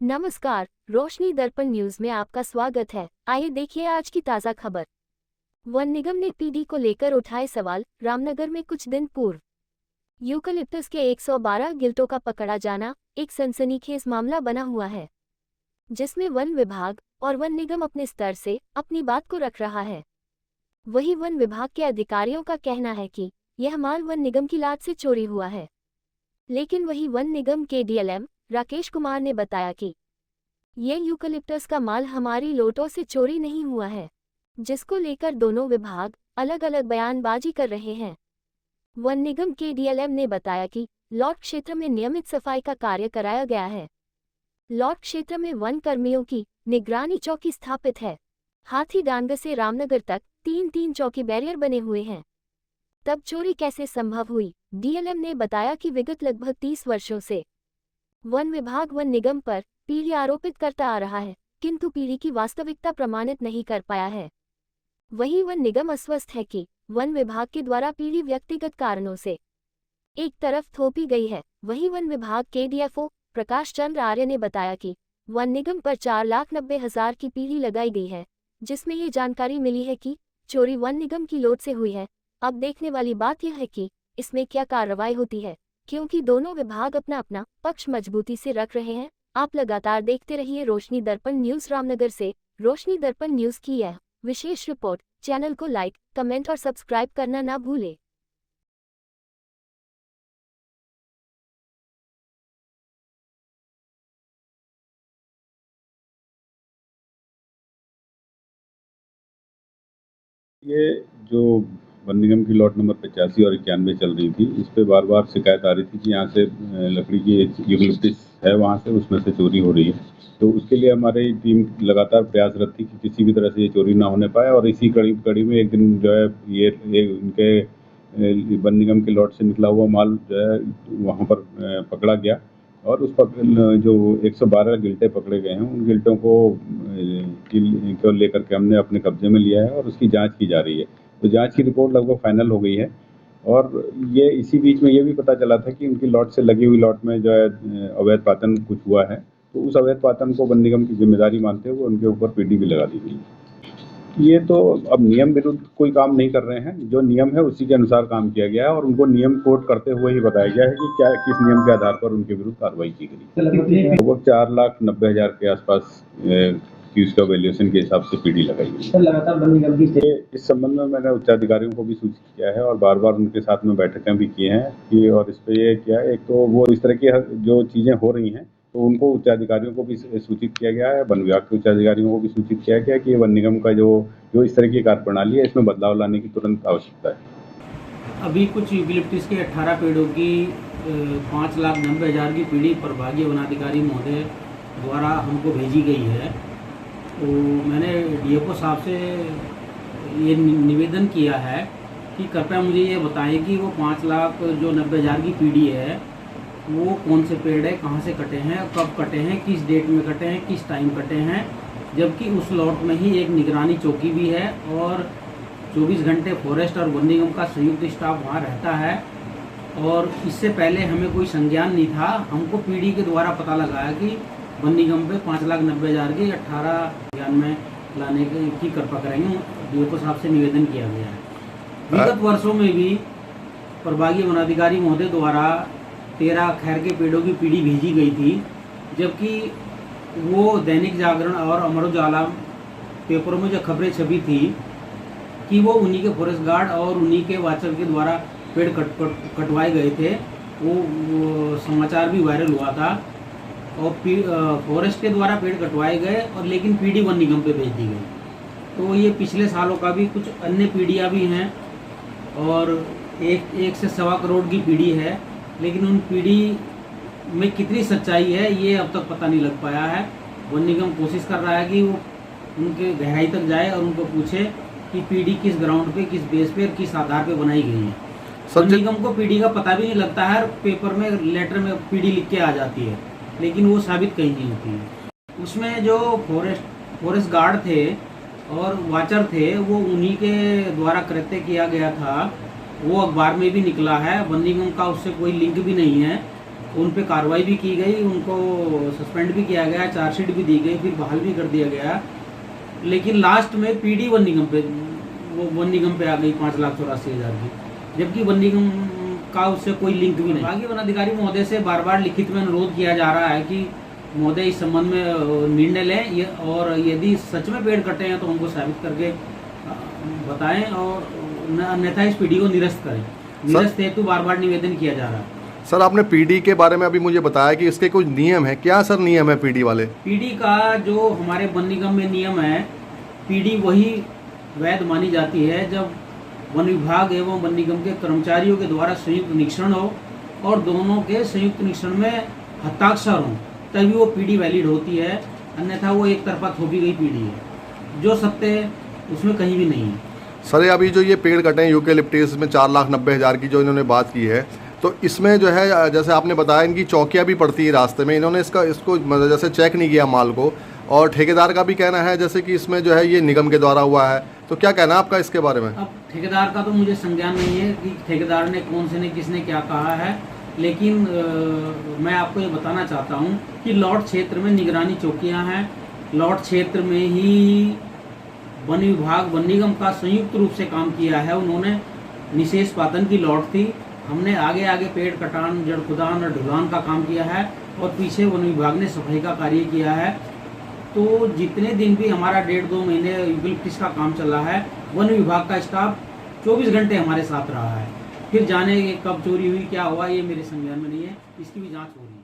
नमस्कार, रोशनी दर्पण न्यूज में आपका स्वागत है। आइए देखिए आज की ताज़ा खबर। वन निगम ने पीडी को लेकर उठाए सवाल। रामनगर में कुछ दिन पूर्व यूकलिप्टस के 112 गिल्टों का पकड़ा जाना एक सनसनीखेज मामला बना हुआ है, जिसमें वन विभाग और वन निगम अपने स्तर से अपनी बात को रख रहा है। वहीं वन विभाग के अधिकारियों का कहना है कि यह माल वन निगम की लाद से चोरी हुआ है, लेकिन वही वन निगम के डीएलएम राकेश कुमार ने बताया कि ये यूकलिप्टस का माल हमारी लोटों से चोरी नहीं हुआ है, जिसको लेकर दोनों विभाग अलग अलग बयानबाजी कर रहे हैं। वन निगम के डीएलएम ने बताया कि लॉट क्षेत्र में नियमित सफाई का कार्य कराया गया है। लॉट क्षेत्र में वन कर्मियों की निगरानी चौकी स्थापित है। हाथी डांग से रामनगर तक 3-3 चौकी बैरियर बने हुए हैं। तब चोरी कैसे संभव हुई? डीएलएम ने बताया कि विगत लगभग 30 वर्षों से वन विभाग वन निगम पर पीढ़ी आरोपित करता आ रहा है, किंतु पीढ़ी की वास्तविकता प्रमाणित नहीं कर पाया है। वहीं वन निगम अस्वस्थ है कि वन विभाग के द्वारा पीढ़ी व्यक्तिगत कारणों से एक तरफ थोपी गई है। वहीं वन विभाग के डीएफओ प्रकाश चंद्र आर्य ने बताया कि वन निगम पर 4,90,000 की पीढ़ी लगाई गई है, जिसमें ये जानकारी मिली है कि चोरी वन निगम की लोट से हुई है। अब देखने वाली बात यह है कि इसमें क्या कार्रवाई होती है, क्योंकि दोनों विभाग अपना अपना पक्ष मजबूती से रख रहे हैं। आप लगातार देखते रहिए रोशनी दर्पण न्यूज। रामनगर से रोशनी दर्पण न्यूज की यह विशेष रिपोर्ट। चैनल को लाइक, कमेंट और सब्सक्राइब करना ना भूलें। ये जो वन निगम की लॉट नंबर 85 और 91 चल रही थी, इस पे बार बार शिकायत आ रही थी कि यहाँ से लकड़ी की यूकलिप्टस है, वहाँ से उसमें से चोरी हो रही है। तो उसके लिए हमारी टीम लगातार प्रयासरत थी कि किसी भी तरह से ये चोरी ना होने पाए। और इसी कड़ी में एक दिन जो है ये इनके वन निगम के लॉट से निकला हुआ माल जो है वहाँ पर पकड़ा गया। और उस जो 112 गिल्टे पकड़े गए हैं, उन गिल्टों को लेकर के हमने अपने कब्जे में लिया है और उसकी जांच की जा रही है। तो जांच की रिपोर्ट लगभग फाइनल हो गई है। और ये इसी बीच में ये भी पता चला था कि उनकी लॉट से लगी हुई लॉट में जो है अवैध पातन कुछ हुआ है। तो उस अवैध पातन को वन निगम की जिम्मेदारी मानते हुए उनके ऊपर पीडी भी लगा दी गई। ये तो अब नियम विरुद्ध कोई काम नहीं कर रहे हैं, जो नियम है उसी के अनुसार काम किया गया है और उनको नियम कोट करते हुए ही बताया गया है कि क्या किस नियम के आधार पर उनके विरुद्ध कार्रवाई की गई। लगभग 4,90,000 के आसपास की उसका वैल्यूएशन के हिसाब से पीडी लगाई गई। लगातार वन निगम की इस संबंध में मैंने उच्चाधिकारियों को भी सूचित किया है और बार बार उनके साथ में बैठकें भी की हैं कि और इस पे ये क्या है, एक तो वो इस तरह की जो चीज़ें हो रही हैं तो उनको उच्चाधिकारियों को भी सूचित किया गया है, वन विभाग के उच्चाधिकारियों को भी सूचित किया गया कि वन निगम का जो इस तरह की कार्यप्रणाली है, इसमें बदलाव लाने की तुरंत आवश्यकता है। अभी कुछ यूकलिप्टस के 18 पेड़ों की 5,90,000 की पीढ़ी प्रभागीय वनाधिकारी महोदय द्वारा हमको भेजी गई है। तो मैंने डीएफओ साहब से ये निवेदन किया है कि कृपया मुझे ये बताएं कि वो 5,90,000 की पीढ़ी है, वो कौन से पेड़ है, कहाँ से कटे हैं, कब कटे हैं, किस डेट में कटे हैं, किस टाइम कटे हैं। जबकि उस लॉट में ही एक निगरानी चौकी भी है और 24 घंटे फॉरेस्ट और वन निगम का संयुक्त स्टाफ वहाँ रहता है। और इससे पहले हमें कोई संज्ञान नहीं था। हमको पीढ़ी के द्वारा पता लगाया कि वन निगम पे 5,90,000 के 18 ज्ञान में लाने की कृपा करेंगे। डीएफओ साहब से निवेदन किया गया है। विगत वर्षों में भी प्रभागीय वनाधिकारी महोदय द्वारा 13 खैर के पेड़ों की पीढ़ी भेजी गई थी, जबकि वो दैनिक जागरण और अमर उजाला पेपरों में जो खबरें छपी थी कि वो उन्हीं के फॉरेस्ट गार्ड और उन्हीं के वाचक के द्वारा पेड़ कटवाए गए थे, वो समाचार भी वायरल हुआ था। और फॉरेस्ट के द्वारा पेड़ कटवाए गए और लेकिन पीढ़ी वन निगम पे भेज दी गई। तो ये पिछले सालों का भी कुछ अन्य पीढ़ियाँ भी हैं और एक से 1.25 करोड़ की पीढ़ी है, लेकिन उन पीढ़ी में कितनी सच्चाई है ये अब तक पता नहीं लग पाया है। वन निगम कोशिश कर रहा है कि वो उनके गहराई तक जाए और उनको पूछे कि पीढ़ी किस ग्राउंड पे, किस बेस पे, किस आधार पे बनाई गई है। वन निगम को पीढ़ी का पता भी नहीं लगता है। पेपर में लेटर में पीढ़ी लिख के आ जाती है, लेकिन वो साबित कहीं नहीं होती है। उसमें जो फॉरेस्ट गार्ड थे और वाचर थे, वो उन्हीं के द्वारा कृत्य किया गया था। वो अखबार में भी निकला है। वन निगम का उससे कोई लिंक भी नहीं है। उन पे कार्रवाई भी की गई, उनको सस्पेंड भी किया गया, चार्जशीट भी दी गई, फिर बहाल भी कर दिया गया। लेकिन लास्ट में पीडी वन निगम पे, वो वन निगम पे आ गई 5,84,000 की, जबकि वन निगम का उससे कोई लिंक भी नहीं। विभागीय वन अधिकारी महोदय से बार बार लिखित में अनुरोध किया जा रहा है कि महोदय इस संबंध में निर्णय लें और यदि सच में पेड़ कटे हैं तो उनको साबित करके बताएं और अन्यथा इस पीढ़ी को निरस्त करें। निरस्त हेतु बार बार निवेदन किया जा रहा है। सर आपने पीडी के बारे में अभी मुझे बताया कि इसके कुछ नियम है, क्या सर नियम है पीडी वाले? पीडी का जो हमारे वन निगम में नियम है, पीडी वही वैध मानी जाती है जब वन विभाग एवं वन निगम के कर्मचारियों के द्वारा संयुक्त निरीक्षण हो और दोनों के संयुक्त निरीक्षण में हस्ताक्षर हो, तभी वो पीडी वैलिड होती है, अन्यथा वो एक तरफा थोपी गई पीडी है। जो सत्य उसमें कहीं भी नहीं है। सर अभी जो ये पेड़ कटे हैं यूकेलिप्टस में 4,90,000 की जो इन्होंने बात की है, तो इसमें जो है जैसे आपने बताया इनकी चौकियाँ भी पड़ती है रास्ते में, इन्होंने इसको मतलब जैसे चेक नहीं किया माल को, और ठेकेदार का भी कहना है जैसे कि इसमें जो है ये निगम के द्वारा हुआ है, तो क्या कहना है आपका इसके बारे में? अब ठेकेदार का तो मुझे संज्ञान नहीं है कि ठेकेदार ने कौन से ने किसने क्या कहा है, लेकिन मैं आपको ये बताना चाहता हूँ कि लॉट क्षेत्र में निगरानी चौकियाँ हैं। लॉट क्षेत्र में ही वन विभाग वन निगम का संयुक्त रूप से काम किया है। उन्होंने निशेष पातन की लॉट थी, हमने आगे आगे पेड़ कटान, जड़ खुदान और ढुलान का काम किया है और पीछे वन विभाग ने सफाई का कार्य किया है। तो जितने दिन भी हमारा 1.5-2 महीने यूकेलिप्टस का काम चला है, वन विभाग का स्टाफ 24 घंटे हमारे साथ रहा है। फिर जाने कब चोरी हुई क्या हुआ ये मेरे संज्ञान में नहीं है, इसकी भी जांच हो रही है।